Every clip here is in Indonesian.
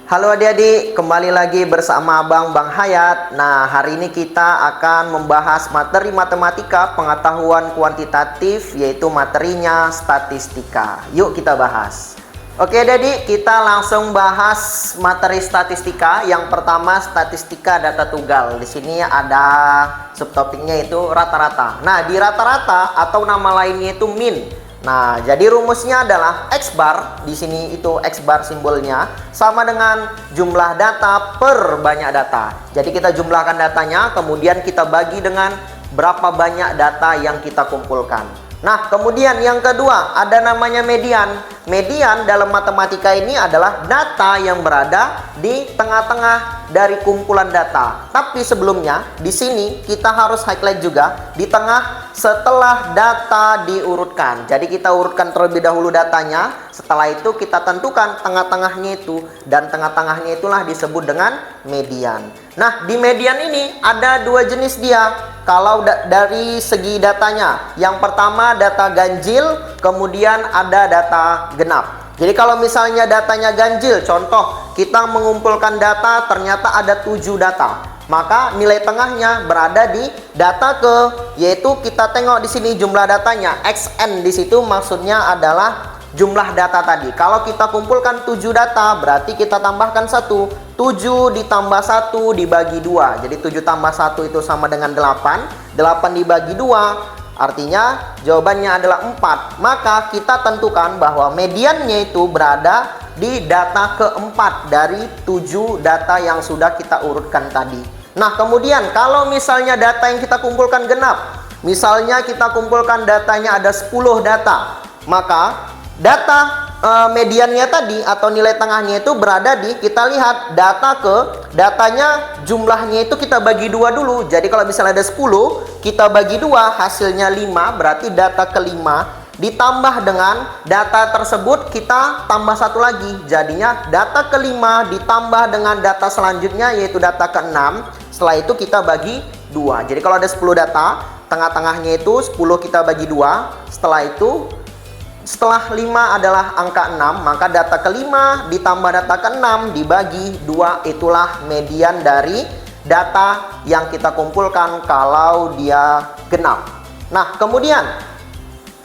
Halo adik-adik, kembali lagi bersama Bang Hayat. Nah, hari ini kita akan membahas materi matematika pengetahuan kuantitatif, yaitu materinya statistika. Yuk kita bahas. Oke adik-adik, kita langsung bahas materi statistika. Yang pertama, statistika data tunggal. Di sini ada subtopiknya itu rata-rata. Nah, di rata-rata atau nama lainnya itu min. Nah, jadi rumusnya adalah X bar, di sini itu X bar simbolnya, sama dengan jumlah data per banyak data. Jadi kita jumlahkan datanya, kemudian kita bagi dengan berapa banyak data yang kita kumpulkan. Nah, kemudian yang kedua, ada namanya median. Median dalam matematika ini adalah data yang berada di tengah-tengah dari kumpulan data. Tapi sebelumnya, di sini kita harus highlight juga di tengah setelah data diurutkan. Jadi kita urutkan terlebih dahulu datanya, setelah itu kita tentukan tengah-tengahnya itu, dan tengah-tengahnya itulah disebut dengan median. Nah, di median ini ada dua jenis dia. Kalau dari segi datanya, yang pertama data ganjil, kemudian ada data genap. Jadi kalau misalnya datanya ganjil, contoh kita mengumpulkan data ternyata ada 7 data, maka nilai tengahnya berada di data ke, yaitu kita tengok di sini jumlah datanya xn, di situ maksudnya adalah jumlah data tadi. Kalau kita kumpulkan 7 data, berarti kita tambahkan 1. 7 ditambah 1 dibagi 2. Jadi 7 tambah 1 itu sama dengan 8. 8 dibagi 2 artinya jawabannya adalah 4. Maka kita tentukan bahwa mediannya itu berada di data keempat dari 7 data yang sudah kita urutkan tadi. Nah, kemudian kalau misalnya data yang kita kumpulkan genap, misalnya kita kumpulkan datanya ada 10 data, maka data mediannya tadi atau nilai tengahnya itu berada di, kita lihat data ke, datanya jumlahnya itu kita bagi 2 dulu. Jadi kalau misalnya ada 10, kita bagi 2, hasilnya 5, berarti data kelima ditambah dengan data tersebut kita tambah 1 lagi. Jadinya data kelima ditambah dengan data selanjutnya, yaitu data ke-6. Setelah itu kita bagi 2. Jadi kalau ada 10 data, tengah-tengahnya itu 10 kita bagi 2. Setelah 5 adalah angka 6, maka data kelima ditambah data ke-6 dibagi 2, itulah median dari data yang kita kumpulkan kalau dia genap. Nah, kemudian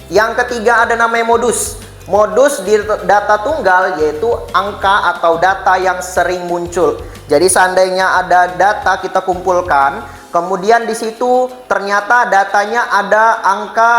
yang ketiga ada namanya modus. Modus di data tunggal yaitu angka atau data yang sering muncul. Jadi seandainya ada data kita kumpulkan, kemudian di situ ternyata datanya ada angka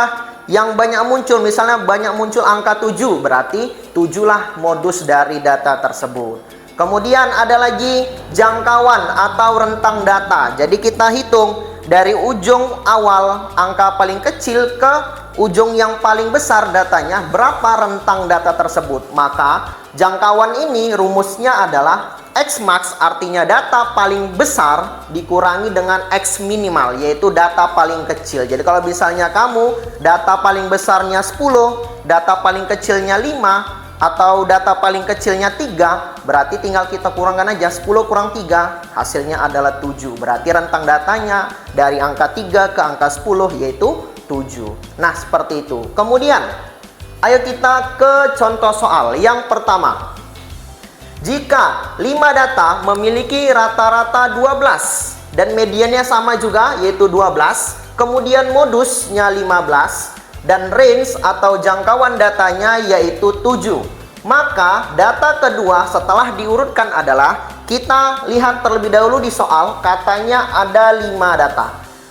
yang banyak muncul, misalnya banyak muncul angka 7, berarti 7 lah modus dari data tersebut. Kemudian ada lagi jangkauan atau rentang data. Jadi kita hitung dari ujung awal angka paling kecil ke ujung yang paling besar datanya, berapa rentang data tersebut. Maka jangkauan ini rumusnya adalah X max, artinya data paling besar dikurangi dengan X minimal, yaitu data paling kecil. Jadi kalau misalnya kamu data paling besarnya 10, data paling kecilnya 5, atau data paling kecilnya 3, berarti tinggal kita kurangkan aja, 10 kurang 3, hasilnya adalah 7. Berarti rentang datanya dari angka 3 ke angka 10 yaitu 7. Nah, seperti itu. Kemudian, ayo kita ke contoh soal. Yang pertama, jika 5 data memiliki rata-rata 12 dan mediannya sama juga yaitu 12, kemudian modusnya 15 dan range atau jangkauan datanya yaitu 7, maka data kedua setelah diurutkan adalah, kita lihat terlebih dahulu di soal, katanya ada 5 data.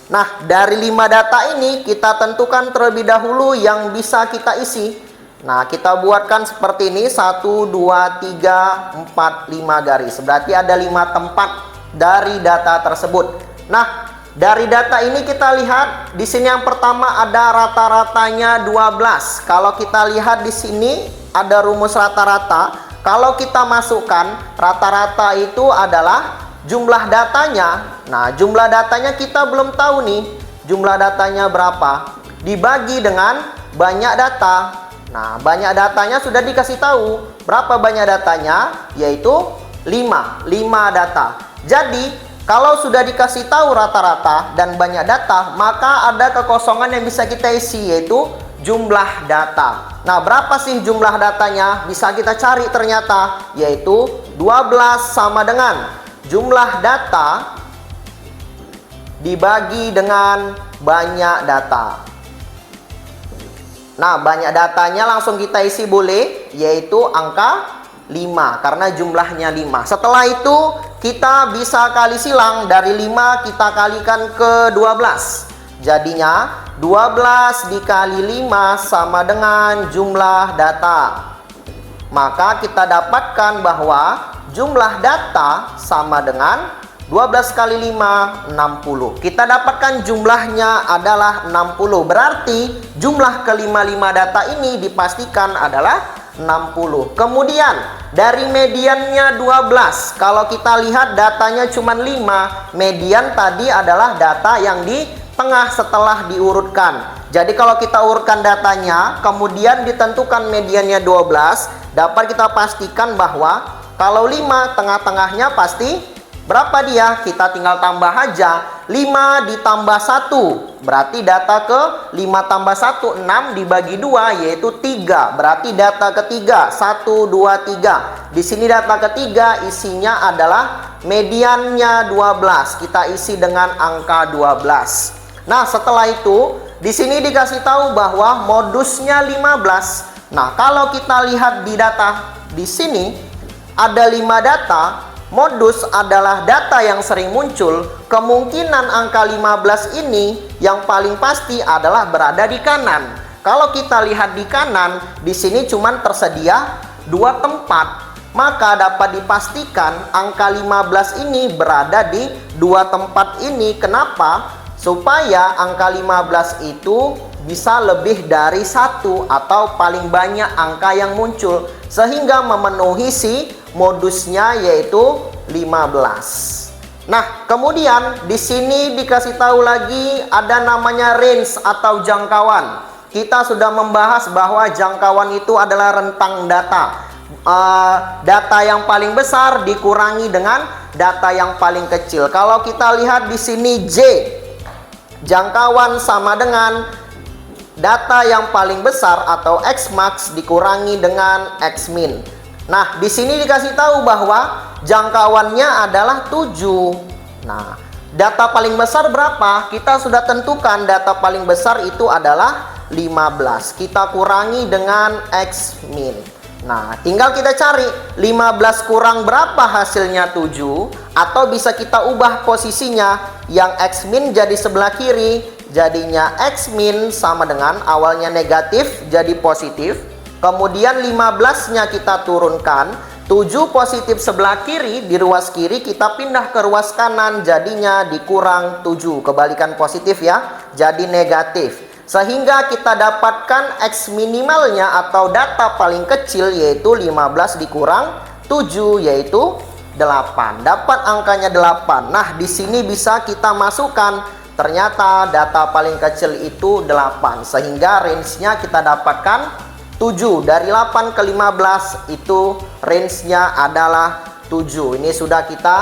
Nah, dari 5 data ini kita tentukan terlebih dahulu yang bisa kita isi. Nah, kita buatkan seperti ini, 1, 2, 3, 4, 5 garis. Berarti ada 5 tempat dari data tersebut. Nah, dari data ini kita lihat di sini yang pertama ada rata-ratanya 12. Kalau kita lihat di sini ada rumus rata-rata. Kalau kita masukkan rata-rata itu adalah jumlah datanya. Nah, jumlah datanya kita belum tahu nih jumlah datanya berapa. Dibagi dengan banyak data. Nah, banyak datanya sudah dikasih tahu. Berapa banyak datanya? Yaitu 5 data. Jadi, kalau sudah dikasih tahu rata-rata dan banyak data, maka ada kekosongan yang bisa kita isi, yaitu jumlah data. Nah, berapa sih jumlah datanya? Bisa kita cari ternyata, yaitu 12 sama dengan jumlah data dibagi dengan banyak data. Nah, banyak datanya langsung kita isi boleh, yaitu angka 5 karena jumlahnya 5. Setelah itu kita bisa kali silang, dari 5 kita kalikan ke 12. Jadinya 12 dikali 5 sama dengan jumlah data. Maka kita dapatkan bahwa jumlah data sama dengan 12 kali 5, 60. Kita dapatkan jumlahnya adalah 60. Berarti jumlah kelima-lima data ini dipastikan adalah 60. Kemudian dari mediannya 12. Kalau kita lihat datanya cuma 5. Median tadi adalah data yang di tengah setelah diurutkan. Jadi kalau kita urutkan datanya, kemudian ditentukan mediannya 12, dapat kita pastikan bahwa kalau 5 tengah-tengahnya pasti berapa dia? Kita tinggal tambah aja. 5 ditambah 1. Berarti data ke 5 tambah 1, 6 dibagi 2 yaitu 3. Berarti data ketiga 1, 2, 3. Di sini data ketiga isinya adalah mediannya 12. Kita isi dengan angka 12. Nah, setelah itu di sini dikasih tahu bahwa modusnya 15. Nah, kalau kita lihat di data di sini ada 5 data. Modus adalah data yang sering muncul. Kemungkinan angka 15 ini yang paling pasti adalah berada di kanan. Kalau kita lihat di kanan, di sini cuma tersedia 2 tempat. Maka dapat dipastikan angka 15 ini berada di 2 tempat ini. Kenapa? Supaya angka 15 itu bisa lebih dari 1 atau paling banyak angka yang muncul, sehingga memenuhi si modusnya yaitu 15. Nah, kemudian di sini dikasih tahu lagi ada namanya range atau jangkauan. Kita sudah membahas bahwa jangkauan itu adalah rentang data. Data yang paling besar dikurangi dengan data yang paling kecil. Kalau kita lihat di sini J, jangkauan sama dengan data yang paling besar atau X max dikurangi dengan X min. Nah, di sini dikasih tahu bahwa jangkauannya adalah 7. Nah, data paling besar berapa? Kita sudah tentukan data paling besar itu adalah 15. Kita kurangi dengan X min. Nah, tinggal kita cari 15 kurang berapa hasilnya 7. Atau bisa kita ubah posisinya, yang X min jadi sebelah kiri. Jadinya X min sama dengan awalnya negatif jadi positif. Kemudian 15-nya kita turunkan, 7 positif sebelah kiri, di ruas kiri kita pindah ke ruas kanan, jadinya dikurang 7. Kebalikan positif ya, jadi negatif. Sehingga kita dapatkan X minimalnya atau data paling kecil yaitu 15 dikurang 7 yaitu 8. Dapat angkanya 8. Nah, di sini bisa kita masukkan ternyata data paling kecil itu 8. Sehingga range-nya kita dapatkan 7. Dari 8 ke 15 itu range-nya adalah 7. Ini sudah kita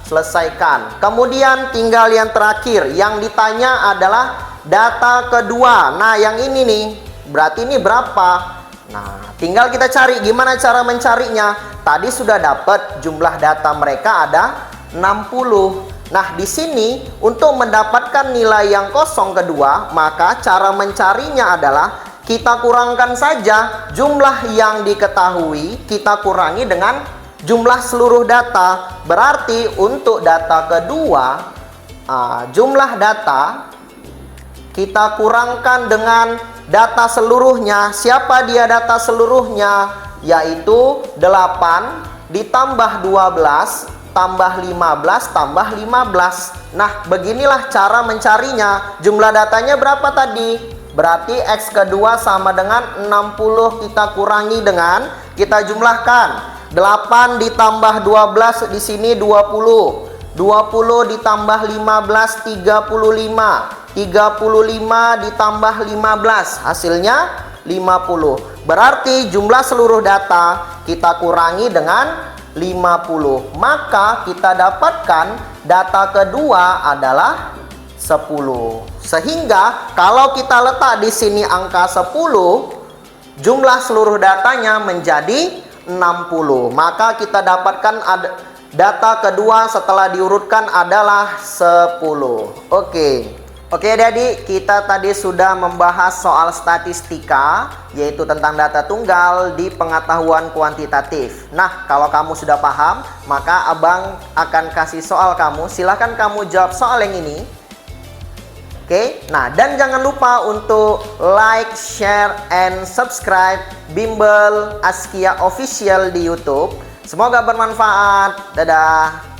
selesaikan. Kemudian tinggal yang terakhir. Yang ditanya adalah data kedua. Nah, yang ini nih, berarti ini berapa? Nah, tinggal kita cari gimana cara mencarinya. Tadi sudah dapat jumlah data mereka ada 60. Nah, di sini untuk mendapatkan nilai yang kosong kedua, maka cara mencarinya adalah kita kurangkan saja jumlah yang diketahui, kita kurangi dengan jumlah seluruh data. Berarti untuk data kedua, jumlah data kita kurangkan dengan data seluruhnya. Siapa dia data seluruhnya? Yaitu 8 ditambah 12 tambah 15 tambah 15. Nah, beginilah cara mencarinya. Jumlah datanya berapa tadi? Berarti X kedua sama dengan 60 kita kurangi dengan, kita jumlahkan. 8 ditambah 12 di sini 20. 20 ditambah 15 35. 35 ditambah 15 hasilnya 50. Berarti jumlah seluruh data kita kurangi dengan 50. Maka kita dapatkan data kedua adalah 10. Sehingga kalau kita letak di sini angka 10, jumlah seluruh datanya menjadi 60. Maka kita dapatkan data kedua setelah diurutkan adalah 10. Oke adik-adik, kita tadi sudah membahas soal statistika, yaitu tentang data tunggal di pengetahuan kuantitatif. Nah, kalau kamu sudah paham, maka abang akan kasih soal kamu. Silahkan kamu jawab soal yang ini. Oke, nah dan jangan lupa untuk like, share, and subscribe Bimbel Askia Official di YouTube. Semoga bermanfaat. Dadah.